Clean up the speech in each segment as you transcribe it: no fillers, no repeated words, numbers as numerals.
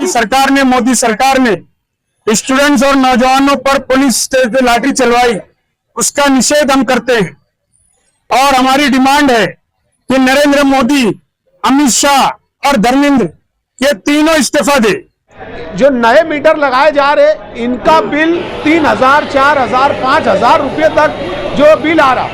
सरकार ने, मोदी सरकार ने स्टूडेंट्स और नौजवानों पर पुलिस स्टेज पे लाठी चलवाई, उसका निषेध हम करते हैं। और हमारी डिमांड है कि नरेंद्र मोदी, अमित शाह और धर्मेंद्र ये तीनों इस्तीफा दे। जो नए मीटर लगाए जा रहे इनका बिल 3,000, 4,000, 5,000 रुपये तक जो बिल आ रहा,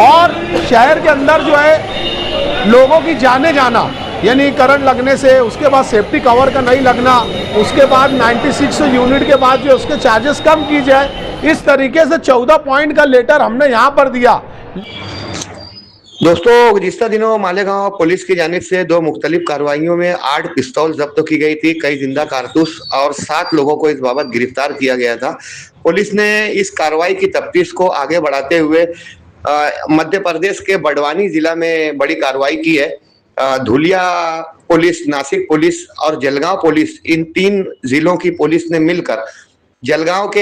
और शहर के अंदर जो है लोगों की जाने जाना, यानी करंट लगने से, उसके बाद सेफ्टी कवर का नहीं लगना, उसके बाद 96 यूनिट के बाद जो उसके चार्जेस कम की जाए, इस तरीके से 14 पॉइंट का लेटर हमने यहाँ पर दिया। दोस्तों, गुज़िश्ता दिनों मालेगांव पुलिस की जानिब से 2 मुख्तलिफ कार्रवाइयों में 8 पिस्तौल जब्त की गई थी, कई जिंदा कारतूस और 7 लोगों को इस बाबत गिरफ्तार किया गया था। पुलिस ने इस कार्रवाई की तफ्तीश को आगे बढ़ाते हुए मध्य प्रदेश के बड़वानी जिला में बड़ी कार्रवाई की है। धुलिया पुलिस, नासिक पुलिस और जलगांव पुलिस, इन 3 जिलों की पुलिस ने मिलकर जलगांव के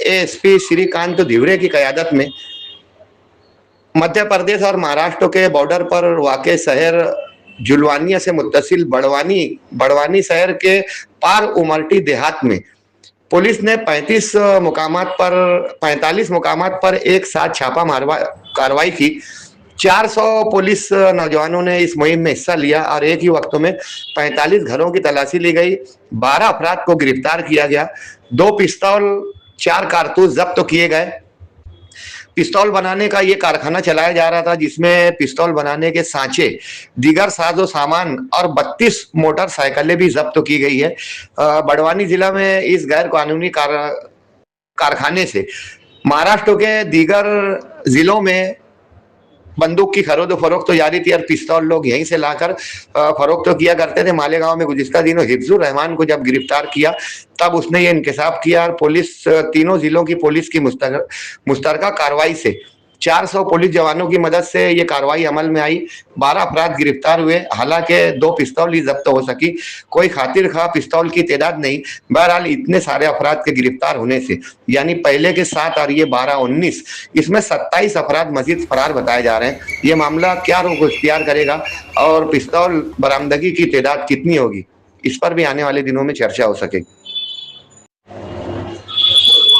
एएसपी श्रीकांत धिवरे की क़यादत में मध्य प्रदेश और महाराष्ट्र के बॉर्डर पर वाक़ शहर जुलवानिया से मुत्तसिल बड़वानी शहर के पार उमरटी देहात में पुलिस ने 45 मुकामात पर एक साथ छापा कार्रवाई की। 400 पुलिस नौजवानों ने इस मुहिम में हिस्सा लिया और एक ही वक्त में 45 घरों की तलाशी ली गई। 12 अफराद को गिरफ्तार किया गया। 2 पिस्तौल, 4 कारतूस जब्त किए गए। पिस्तौल बनाने का ये कारखाना चलाया जा रहा था, जिसमें पिस्तौल बनाने के सांचे, दीगर साजो सामान और 32 मोटरसाइकिलें भी जब्त की गई है। बड़वानी जिला में इस गैर कानूनी कारखाने से महाराष्ट्र के दीगर जिलों में बंदूक की खरीद फरोख्त तो जारी थी और पिस्तौल लोग यहीं से लाकर फरोख्त किया करते थे। मालेगांव में गुज़िश्ता दिनों हिफ्जुर रहमान को जब गिरफ्तार किया तब उसने ये इंकशाफ किया और पुलिस, तीनों जिलों की पुलिस की मुश्तरका कार्रवाई से 400 पुलिस जवानों की मदद से ये कार्रवाई अमल में आई। 12 अफराद गिरफ्तार हुए। हालांकि 2 पिस्तौल ही जब्त हो सकी, कोई खातिर खा पिस्तौल की तादाद नहीं। बहरहाल इतने सारे अफराद के गिरफ्तार होने से, यानी पहले के 7 और ये 12, 19, इसमें 27 अफराद मजीद फरार बताए जा रहे हैं। ये मामला क्या रुख इख्तियार करेगा और पिस्तौल बरामदगी की तादाद कितनी होगी, इस पर भी आने वाले दिनों में चर्चा हो सकेगी।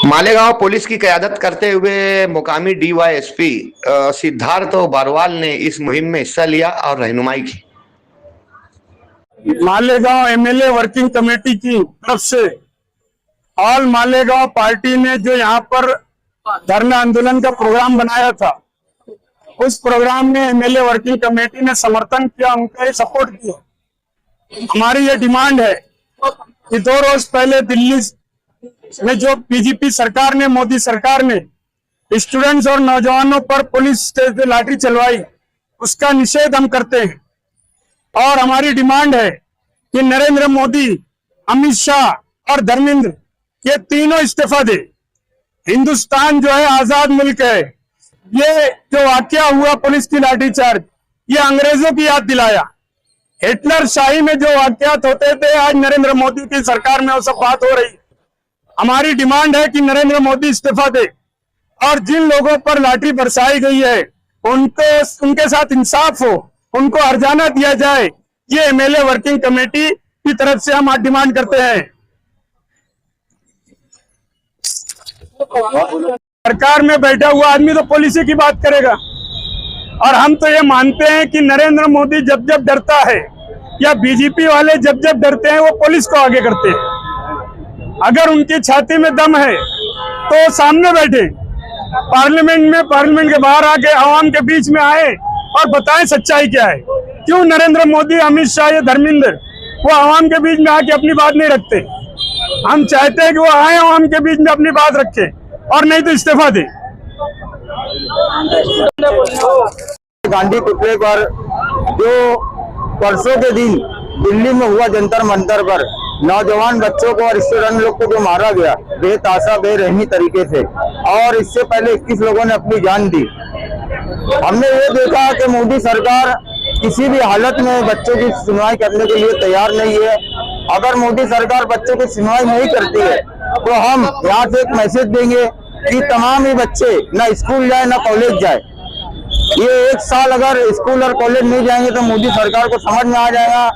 मालेगांव पुलिस की क़यादत करते हुए मुकामी डीवाईएसपी सिद्धार्थ बारवाल ने इस मुहिम में हिस्सा लिया और रहनुमाई की। मालेगांव एमएलए वर्किंग कमेटी की तरफ से ऑल मालेगांव पार्टी ने जो यहाँ पर धरना आंदोलन का प्रोग्राम बनाया था, उस प्रोग्राम में एमएलए वर्किंग कमेटी ने समर्थन किया, उनका सपोर्ट किया। हमारी ये डिमांड है कि 2 रोज पहले दिल्ली में जो बीजेपी सरकार ने, मोदी सरकार ने स्टूडेंट्स और नौजवानों पर पुलिस स्टेज पे लाठी चलवाई, उसका निषेध हम करते हैं। और हमारी डिमांड है कि नरेंद्र मोदी, अमित शाह और धर्मेंद्र ये तीनों इस्तीफा दे। हिंदुस्तान जो है आजाद मुल्क है। ये जो वाकया हुआ पुलिस की लाठीचार्ज, ये अंग्रेजों की याद दिलाया। हिटलर शाही में जो वाकयात होते थे, आज नरेंद्र मोदी की सरकार में वो सब बात हो रही। हमारी डिमांड है कि नरेंद्र मोदी इस्तीफा दे और जिन लोगों पर लाठी बरसाई गई है उनके साथ इंसाफ हो, उनको हर्जाना दिया जाए। ये एमएलए वर्किंग कमेटी की तरफ से हम आज डिमांड करते हैं। सरकार में बैठा हुआ आदमी तो पॉलिसी की बात करेगा, और हम तो ये मानते हैं कि नरेंद्र मोदी जब जब डरता है या बीजेपी वाले जब जब डरते हैं, वो पुलिस को आगे करते हैं। अगर उनकी छाती में दम है तो सामने बैठे, पार्लियामेंट के बाहर आके आवाम के बीच में आए और बताएं सच्चाई क्या है। क्यों नरेंद्र मोदी, अमित शाह या धर्मेंद्र वो आवाम के बीच में आके अपनी बात नहीं रखते? हम चाहते हैं कि वो आए आवाम के बीच में अपनी बात रखे, और नहीं तो इस्तीफा दे। गांधी पुतले पर जो परसों के दिन दिल्ली में हुआ जंतर मंतर पर नौजवान बच्चों को और स्टूडेंट लोग को जो मारा गया बेताशा बेरहमी तरीके से, और इससे पहले 21 लोगों ने अपनी जान दी। हमने ये देखा कि मोदी सरकार किसी भी हालत में बच्चों की सुनवाई करने के लिए तैयार नहीं है। अगर मोदी सरकार बच्चों की सुनवाई नहीं करती है तो हम यहाँ से एक मैसेज देंगे कि तमाम ही बच्चे ना स्कूल जाए ना कॉलेज जाए। ये 1 साल अगर स्कूल और कॉलेज नहीं जाएंगे तो मोदी सरकार को समझ में आ जाएगा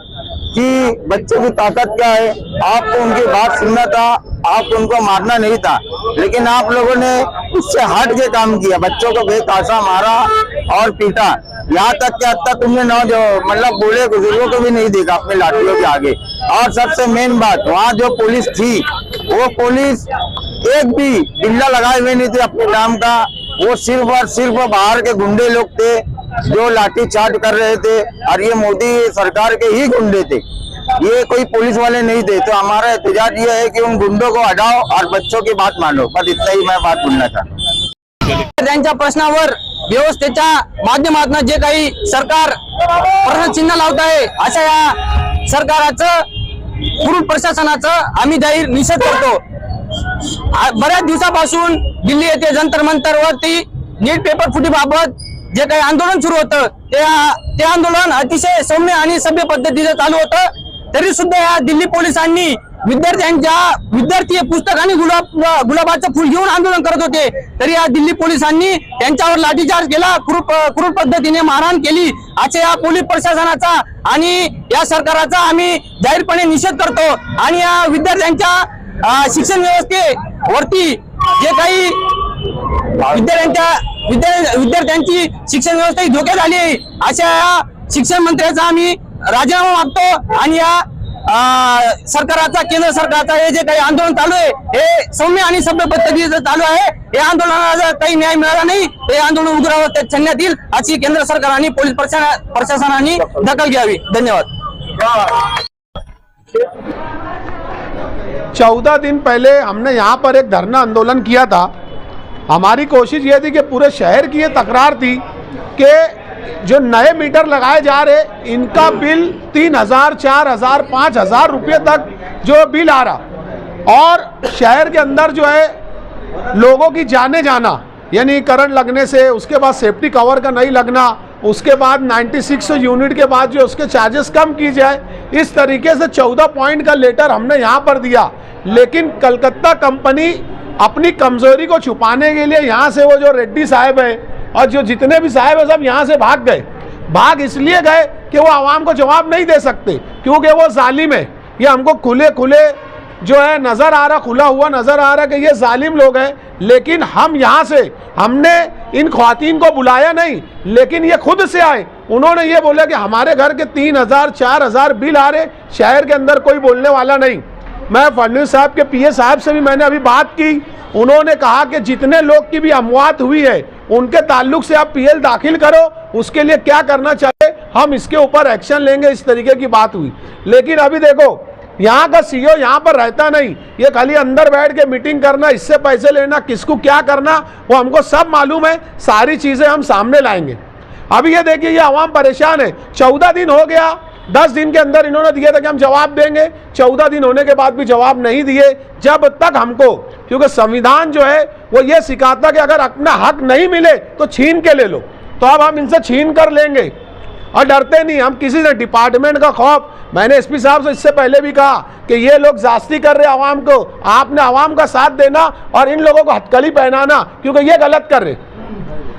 कि बच्चों की ताकत क्या है। आपको उनकी बात सुनना था, आपको उनको मारना नहीं था, लेकिन आप लोगों ने उससे हट के काम किया, बच्चों को बेतहाशा मारा और पीटा। यहाँ तक कि अब तक तुमने मतलब बूढ़े बुजुर्गों को भी नहीं देखा अपने लाठियों के आगे। और सबसे मेन बात, वहाँ जो पुलिस थी वो पुलिस एक भी बिल्ला लगाए हुए नहीं थे अपने नाम का। वो सिर्फ और सिर्फ बाहर के गुंडे लोग थे जो लाठी चार्ज कर रहे थे, और ये मोदी सरकार के ही गुंडे थे, ये कोई पुलिस वाले नहीं थे। तो हमारा एहतजाज ये है कि उन गुंडों को हटाओ और बच्चों की बात मानो। बस इतना ही मैं बात बोलना चाहता। त्यांच्या प्रश्नावर व्यवस्थेच्या माध्यमातून जे काही सरकार प्रश्नचिन्ह लावत आहे अशा या सरकाराचं पूर्ण प्रशासनाचं आम्ही जाहीर निषेध करतो। बऱ्याच दिवसापासून दिल्ली येथे जंतर मंतरवरती नीट पेपर फुटीबाबत जे काही आंदोलन सुरू होतं ते आंदोलन अतिशय सौम्य आणि सभ्य पद्धतीने चालू होतं, तरी सुद्धा या दिल्ली पोलिसांनी विद्यार्थी पुस्तक आणि गुलाबाचं फुल घेऊन आंदोलन करत होते, तरी या दिल्ली पोलिसांनी त्यांच्यावर लाठीचार्ज केला, क्रूर पद्धतीने मारहाण केली। अशा या पोलीस प्रशासनाचा आणि या सरकारचा आम्ही जाहीरपणे निषेध करतो। आणि या शिक्षण व्यवस्थेवरती जे काही विद्यार्थ्यांची शिक्षण व्यवस्था धोक्यात आली आहे अशा या शिक्षण मंत्र्याचा आम्ही राजीनामा मागतो। आणि या सरकारचा, केंद्र सरकारचा हे जे काही आंदोलन चालू आहे हे सौम्य आणि सभ्य पद्धतीने चालू आहे। या आंदोलनाला काही न्याय मिळाला नाही हे आंदोलन उग्र छाडण्यात येईल अशी केंद्र सरकार आणि पोलीस प्रशासनाने दखल घ्यावी। धन्यवाद। 14 दिन पहले हमने यहाँ पर एक धरना आंदोलन किया था। हमारी कोशिश ये थी कि पूरे शहर की ये तकरार थी कि जो नए मीटर लगाए जा रहे इनका बिल 3000, 4000, 5000 रुपये तक जो बिल आ रहा, और शहर के अंदर जो है लोगों की जाने जाना, यानी करंट लगने से, उसके बाद सेफ्टी कवर का नहीं लगना, उसके बाद 96 यूनिट के बाद जो उसके चार्जेस कम की जाए, इस तरीके से 14 पॉइंट का लेटर हमने यहाँ पर दिया। लेकिन कलकत्ता कंपनी अपनी कमजोरी को छुपाने के लिए यहाँ से वो जो रेड्डी साहब है और जो जितने भी साहब है सब यहाँ से भाग गए। भाग इसलिए गए कि वो आवाम को जवाब नहीं दे सकते, क्योंकि वो जालिम है। ये हमको खुले खुले जो है नज़र आ रहा, खुला हुआ नज़र आ रहा कि ये जालिम लोग हैं। लेकिन हम यहाँ से, हमने इन ख्वातीन को बुलाया नहीं, लेकिन ये खुद से आए। उन्होंने ये बोला कि हमारे घर के 3000, 4000 बिल आ रहे, शहर के अंदर कोई बोलने वाला नहीं। मैं फडणवीस साहब के पीए साहब से भी मैंने अभी बात की, उन्होंने कहा कि जितने लोग की भी अमवात हुई है उनके ताल्लुक से आप पीएल दाखिल करो, उसके लिए क्या करना चाहिए हम इसके ऊपर एक्शन लेंगे, इस तरीके की बात हुई। लेकिन अभी देखो यहाँ का सीईओ यहाँ पर रहता नहीं, ये खाली अंदर बैठ के मीटिंग करना, इससे पैसे लेना, किसको क्या करना वो हमको सब मालूम है। सारी चीज़ें हम सामने लाएंगे। अभी ये देखिए ये आवाम परेशान है। 14 दिन हो गया, 10 दिन के अंदर इन्होंने दिया था कि हम जवाब देंगे, 14 दिन होने के बाद भी जवाब नहीं दिए। जब तक हमको, क्योंकि संविधान जो है वो ये सिखाता कि अगर अपना हक नहीं मिले तो छीन के ले लो, तो अब हम इनसे छीन कर लेंगे और डरते नहीं हम किसी से। डिपार्टमेंट का खौफ, मैंने एसपी साहब से इससे पहले भी कहा कि ये लोग जास्ती कर रहे आवाम को, आपने आवाम का साथ देना और इन लोगों को हथकड़ी पहनाना, क्योंकि ये गलत कर रहे।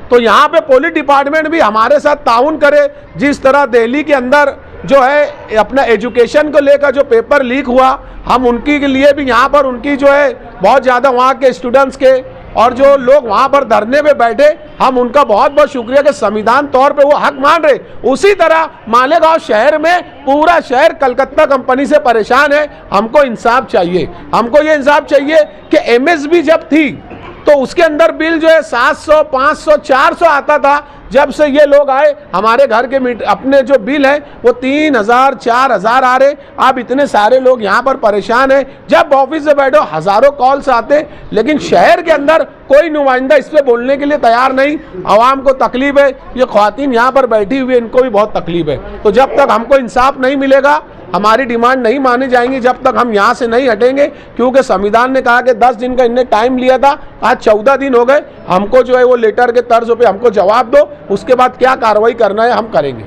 तो यहाँ पे पुलिस डिपार्टमेंट भी हमारे साथ ताउन करे। जिस तरह दिल्ली के अंदर जो है अपना एजुकेशन को लेकर जो पेपर लीक हुआ, हम उनके लिए भी यहाँ पर उनकी जो है बहुत ज़्यादा वहाँ के स्टूडेंट्स के और जो लोग वहाँ पर धरने पे बैठे, हम उनका बहुत बहुत शुक्रिया कि संविधान तौर पे वो हक मान रहे। उसी तरह मालेगांव शहर में पूरा शहर कलकत्ता कंपनी से परेशान है। हमको इंसाफ चाहिए। हमको ये इंसाफ चाहिए कि एमएसबी जब थी तो उसके अंदर बिल जो है 700, 500, 400 आता था। जब से ये लोग आए हमारे घर के अपने जो बिल है वो 3000, 4000 आ रहे। अब इतने सारे लोग यहाँ पर परेशान हैं। जब ऑफिस से बैठो हज़ारों कॉल्स आते, लेकिन शहर के अंदर कोई नुमाइंदा इस पर बोलने के लिए तैयार नहीं। आवाम को तकलीफ है, ये ख्वातीन यहाँ पर बैठी हुई है, इनको भी बहुत तकलीफ है। तो जब तक हमको इंसाफ नहीं मिलेगा, हमारी डिमांड नहीं मानी जाएंगी जब तक हम यहाँ से नहीं हटेंगे। क्योंकि संविधान ने कहा कि 10 दिन का इन्हें टाइम लिया था, आज 14 दिन हो गए। हमको जो है वो लेटर के तर्ज पे हमको जवाब दो, उसके बाद क्या कार्रवाई करना है हम करेंगे।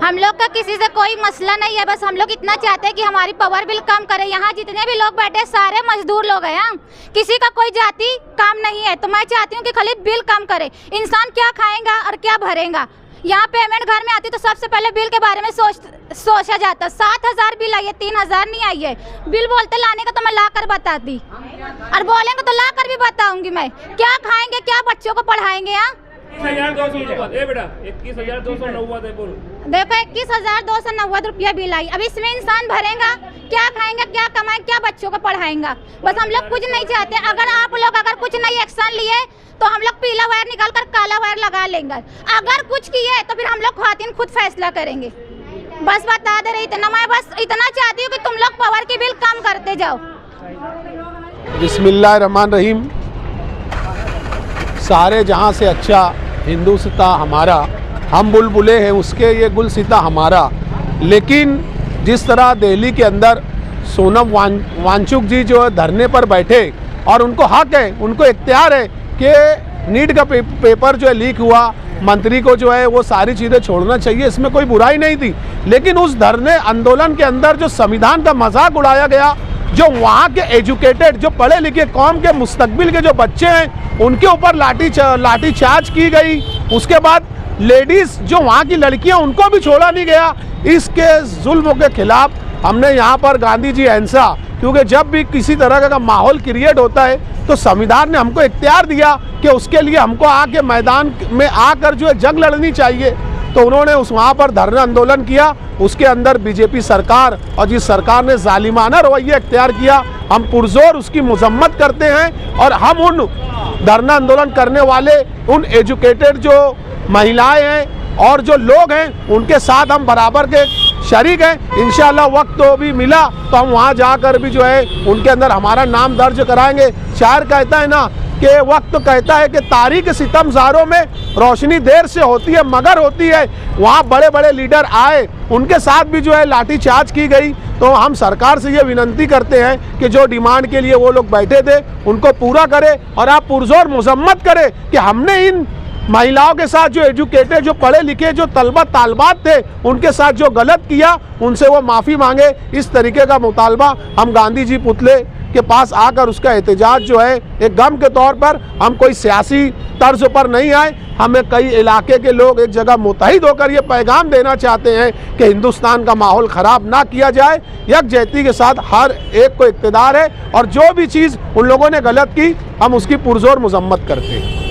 हम लोग का किसी से कोई मसला नहीं है, बस हम लोग इतना चाहते हैं कि हमारी पावर बिल कम करे। यहाँ जितने भी लोग बैठे सारे मजदूर लोग हैं, हाँ? किसी का कोई जाति काम नहीं है, तो मैं चाहती हूँ कि खाली बिल कम करे। इंसान क्या खाएगा और क्या भरेगा। यहाँ पेमेंट घर में आती तो सबसे पहले बिल के बारे में सोचा जाता। 7,000 बिल आई है, 3,000 नहीं आई है। बिल बोलते लाने का तो मैं ला कर बताती, और बोलेंगे तो ला कर भी बताऊंगी मैं। क्या खाएंगे, क्या बच्चों को पढ़ाएंगे। यहाँ 21,290 बेटा, 21,290 है। बोल देखो 21,290 रुपया बिल आई। अब इसमें इंसान भरेगा, क्या खाएंगा, क्या कमाएंगे, क्या बच्चों को पढ़ाएंगा। बस हम लोग कुछ नहीं चाहते। अगर आप लोग अगर कुछ नहीं एक्शन लिए तो हम लोग पीला वायर निकाल कर काला वायर लगा लेंगे। अगर कुछ किए तो फिर हम लोग खातिन खुद फैसला करेंगे। बस बता दे रही इतना, मैं बस इतना चाहती हूँ कि तुम लोग पावर की बिल कम करते जाओ। बिस्मिल्लाहिर्रहमानिर्रहीम। सारे जहाँ से अच्छा हिंदुस्तान हमारा, हम बुलबुले हैं उसके, ये गुलसिता हमारा। लेकिन जिस तरह दिल्ली के अंदर सोनम वांगचुक जी जो धरने पर बैठे, और उनको हक है, उनको इख्तियार है कि नीट का पेपर जो है लीक हुआ, मंत्री को जो है वो सारी चीज़ें छोड़ना चाहिए, इसमें कोई बुराई नहीं थी। लेकिन उस धरने आंदोलन के अंदर जो संविधान का मजाक उड़ाया गया, जो वहाँ के एजुकेटेड, जो पढ़े लिखे कौम के मुस्तकबिल के जो बच्चे हैं, उनके ऊपर लाठी चार्ज की गई। उसके बाद लेडीज़ जो वहाँ की लड़कियाँ, उनको भी छोड़ा नहीं गया। इसके जुल्म के खिलाफ हमने यहाँ पर गांधी जी अहिंसा, क्योंकि जब भी किसी तरह का माहौल क्रिएट होता है तो संविधान ने हमको इख्तियार दिया कि उसके लिए हमको आके मैदान में आकर जो है जंग लड़नी चाहिए। तो उन्होंने वहाँ पर धरना आंदोलन किया। उसके अंदर बीजेपी सरकार और जिस सरकार ने जालिमाना रवैया इख्तियार किया, हम पुरजोर उसकी मजम्मत करते हैं। और हम उन धरना आंदोलन करने वाले, उन एजुकेटेड जो महिलाएं हैं और जो लोग हैं, उनके साथ हम बराबर के शरीक हैं। इंशाल्लाह वक्त तो भी मिला तो हम वहाँ जाकर भी जो है उनके अंदर हमारा नाम दर्ज कराएंगे। शायर कहता है ना कि वक्त कहता है कि तारीख सितमज़ारों में रोशनी देर से होती है मगर होती है। वहाँ बड़े बड़े लीडर आए, उनके साथ भी जो है लाठीचार्ज की गई। तो हम सरकार से ये विनती करते हैं कि जो डिमांड के लिए वो लोग बैठे थे उनको पूरा करें, और आप पुरजोर मजम्मत करें कि हमने इन महिलाओं के साथ, जो एजुकेटेड, जो पढ़े लिखे, जो तलबा तालबात थे, उनके साथ जो गलत किया, उनसे वो माफ़ी मांगे। इस तरीके का मुतालबा हम गांधी जी पुतले के पास आकर उसका एहतजाज जो है एक गम के तौर पर, हम कोई सियासी तर्ज पर नहीं आए। हमें कई इलाके के लोग एक जगह मुतहिद होकर ये पैगाम देना चाहते हैं कि हिंदुस्तान का माहौल ख़राब ना किया जाए। यकजहती के साथ हर एक को इक़्तिदार है, और जो भी चीज़ उन लोगों ने गलत की हम उसकी पुरजोर मजम्मत करते हैं।